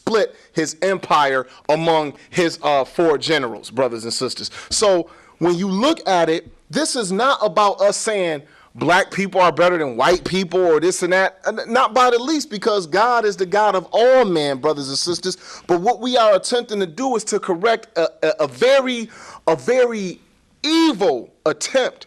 split his empire among his 4 generals, brothers and sisters. So when you look at it, this is not about us saying black people are better than white people or this and that, not by the least, because God is the God of all men, brothers and sisters. But what we are attempting to do is to correct a very evil attempt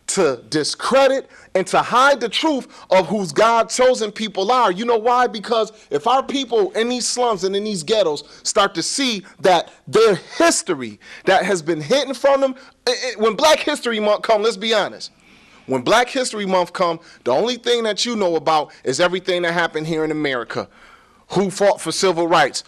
to discredit and to hide the truth of whose God chosen people are. You know why? Because if our people in these slums and in these ghettos start to see that their history that has been hidden from them, when Black History Month comes, let's be honest. When Black History Month come, the only thing that you know about is everything that happened here in America. Who fought for civil rights?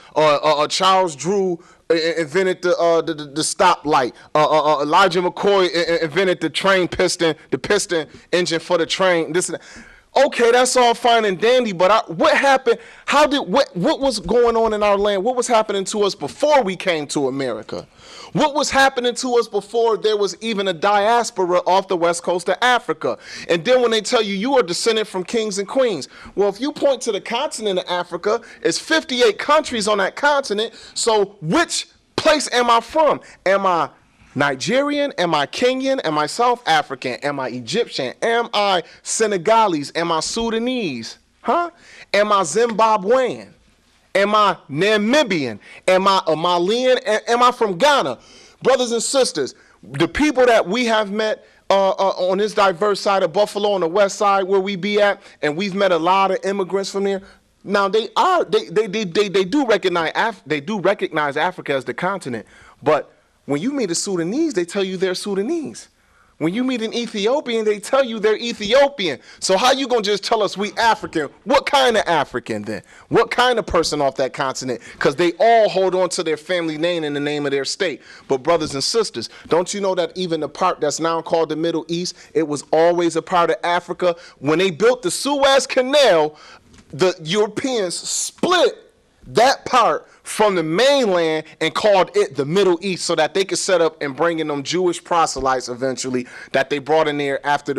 Charles Drew invented the stoplight. Elijah McCoy invented the piston engine for the train. This and that. Okay, that's all fine and dandy, but what happened? What was going on in our land? What was happening to us before we came to America? What was happening to us before there was even a diaspora off the west coast of Africa? And then when they tell you you are descended from kings and queens, well, if you point to the continent of Africa, it's 58 countries on that continent. So which place am I from? Am I Nigerian? Am I Kenyan? Am I South African? Am I Egyptian? Am I Senegalese? Am I Sudanese? Am I Zimbabwean? Am I Namibian? Am I a Malian? Am I from Ghana? Brothers and sisters, the people that we have met on this diverse side of Buffalo, on the west side where we be at, and we've met a lot of immigrants from there. Now they do recognize Africa as the continent, but when you meet a Sudanese, they tell you they're Sudanese. When you meet an Ethiopian, they tell you they're Ethiopian. So how you gonna just tell us we African? What kind of African then? What kind of person off that continent? Because they all hold on to their family name and the name of their state. But brothers and sisters, don't you know that even the part that's now called the Middle East, it was always a part of Africa? When they built the Suez Canal, the Europeans split that part from the mainland and called it the Middle East so that they could set up and bring in them Jewish proselytes eventually that they brought in there after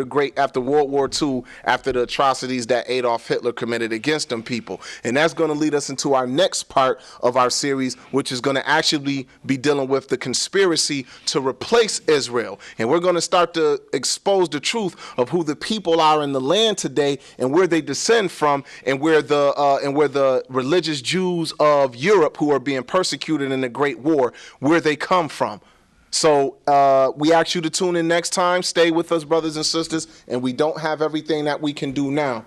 World War II, after the atrocities that Adolf Hitler committed against them people. And that's going to lead us into our next part of our series, which is going to actually be dealing with the conspiracy to replace Israel. And we're going to start to expose the truth of who the people are in the land today and where they descend from, and where the religious Jews of Europe who are being persecuted in the Great War, where they come from. So we ask you to tune in next time. Stay with us, brothers and sisters, and we don't have everything that we can do now.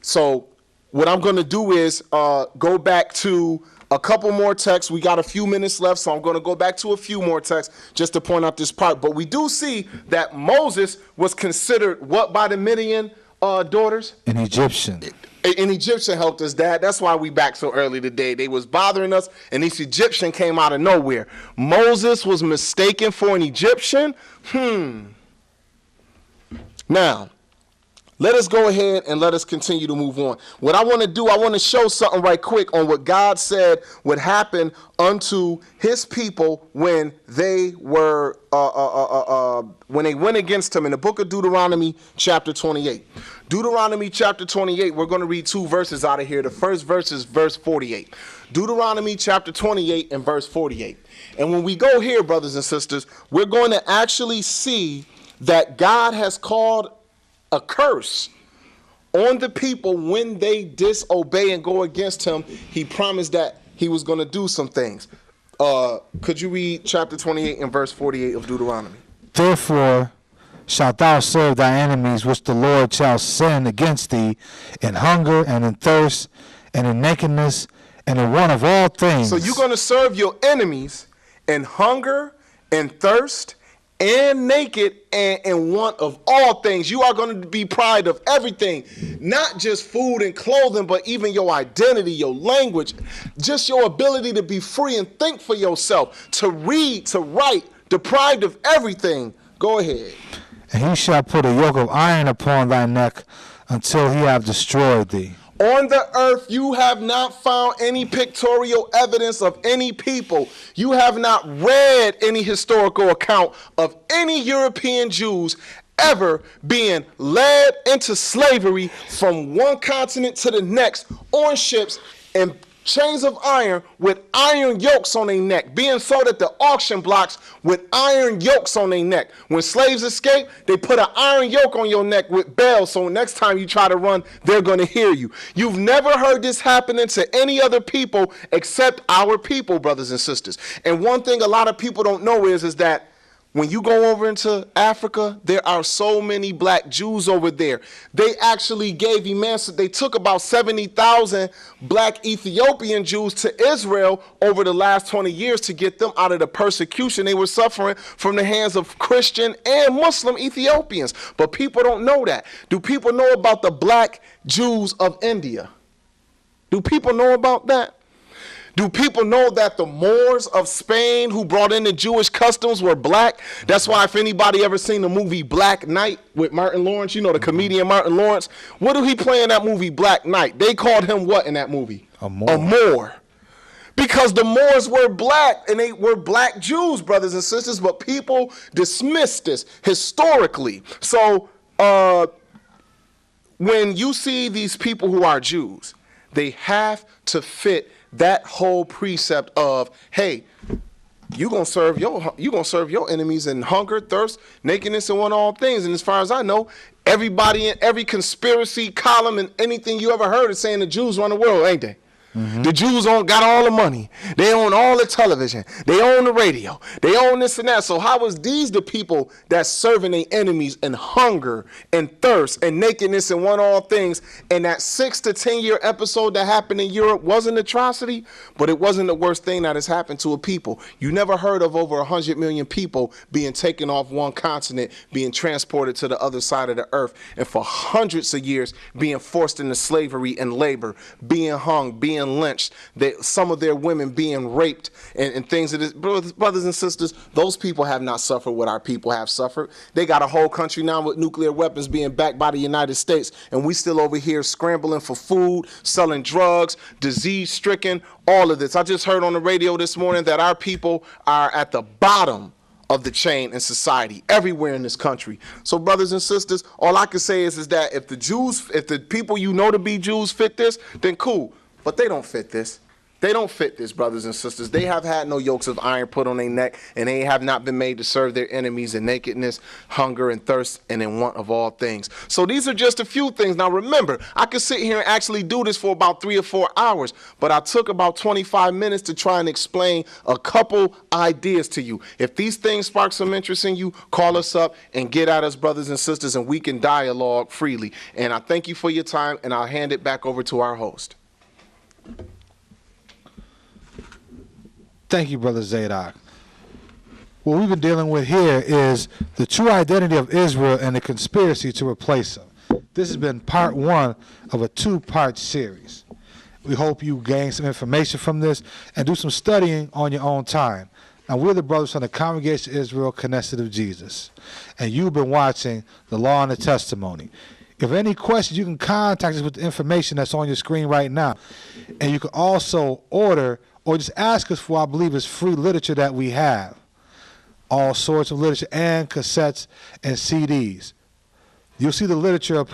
So what I'm going to do is go back to a couple more texts. We got a few minutes left, so I'm going to go back to a few more texts just to point out this part. But we do see that Moses was considered what by the Midian daughters? An Egyptian. An Egyptian helped us, Dad. That's why we back so early today. They was bothering us, and this Egyptian came out of nowhere. Moses was mistaken for an Egyptian? Now, let us go ahead and let us continue to move on. What I want to do, I want to show something right quick on what God said would happen unto his people when they were when they went against him in the book of Deuteronomy chapter 28. Deuteronomy chapter 28, we're going to read 2 verses out of here. The first verse is verse 48. Deuteronomy chapter 28 and verse 48. And when we go here, brothers and sisters, we're going to actually see that God has called a curse on the people when they disobey and go against him. He promised that he was going to do some things. Could you read chapter 28 and verse 48 of Deuteronomy? Therefore shalt thou serve thy enemies, which the Lord shall send against thee, in hunger and in thirst and in nakedness and in want of all things. So you're going to serve your enemies in hunger and thirst and naked and in want of all things. You are going to be deprived of everything, not just food and clothing, but even your identity, your language, just your ability to be free and think for yourself, to read, to write, deprived of everything. Go ahead. And he shall put a yoke of iron upon thy neck until he have destroyed thee. On the earth, you have not found any pictorial evidence of any people. You have not read any historical account of any European Jews ever being led into slavery from one continent to the next on ships and chains of iron with iron yokes on their neck, being sold at the auction blocks with iron yokes on their neck. When slaves escape, they put an iron yoke on your neck with bells, so next time you try to run, they're going to hear you. You've never heard this happening to any other people except our people, brothers and sisters. And one thing a lot of people don't know is that when you go over into Africa, there are so many black Jews over there. They actually they took about 70,000 black Ethiopian Jews to Israel over the last 20 years to get them out of the persecution they were suffering from the hands of Christian and Muslim Ethiopians. But people don't know that. Do people know about the black Jews of India? Do people know about that? Do people know that the Moors of Spain who brought in the Jewish customs were black? That's why if anybody ever seen the movie Black Knight with Martin Lawrence, you know, the comedian Martin Lawrence, what do he play in that movie Black Knight? They called him what in that movie? A Moor. A Moor. Because the Moors were black and they were black Jews, brothers and sisters, but people dismissed this historically. So when you see these people who are Jews, they have to fit that whole precept of, hey, you're gonna serve your enemies in hunger, thirst, nakedness, and want all things. And as far as I know, everybody in every conspiracy column and anything you ever heard is saying the Jews run the world, ain't they? Mm-hmm. The Jews got all the money. They own all the television. They own the radio. They own this and that. So how is these the people that's serving their enemies in hunger and thirst and nakedness and want all things? And that 6 to 10 year episode that happened in Europe was an atrocity, but it wasn't the worst thing that has happened to a people. You never heard of over 100 million people being taken off one continent, being transported to the other side of the earth, and for hundreds of years being forced into slavery and labor, being hung, being lynched, some of their women being raped and things of this. Brothers and sisters, those people have not suffered what our people have suffered. They got a whole country now with nuclear weapons being backed by the United States, and we still over here scrambling for food, selling drugs, disease-stricken, all of this. I just heard on the radio this morning that our people are at the bottom of the chain in society everywhere in this country. So brothers and sisters, all I can say is that if the people you know to be Jews fit this, then cool. But they don't fit this. They don't fit this, brothers and sisters. They have had no yokes of iron put on their neck, and they have not been made to serve their enemies in nakedness, hunger, and thirst, and in want of all things. So these are just a few things. Now remember, I could sit here and actually do this for about 3 or 4 hours, but I took about 25 minutes to try and explain a couple ideas to you. If these things spark some interest in you, call us up and get at us, brothers and sisters, and we can dialogue freely. And I thank you for your time, and I'll hand it back over to our host. Thank you, Brother Zadok. What we've been dealing with here is the true identity of Israel and the conspiracy to replace them. This has been part 1 of a 2-part series. We hope you gain some information from this and do some studying on your own time. Now, we're the brothers from the Congregation of Israel, Knesset of Jesus, and you've been watching The Law and the Testimony. If you have any questions, you can contact us with the information that's on your screen right now. And you can also order or just ask us for, I believe, it's free literature that we have. All sorts of literature and cassettes and CDs. You'll see the literature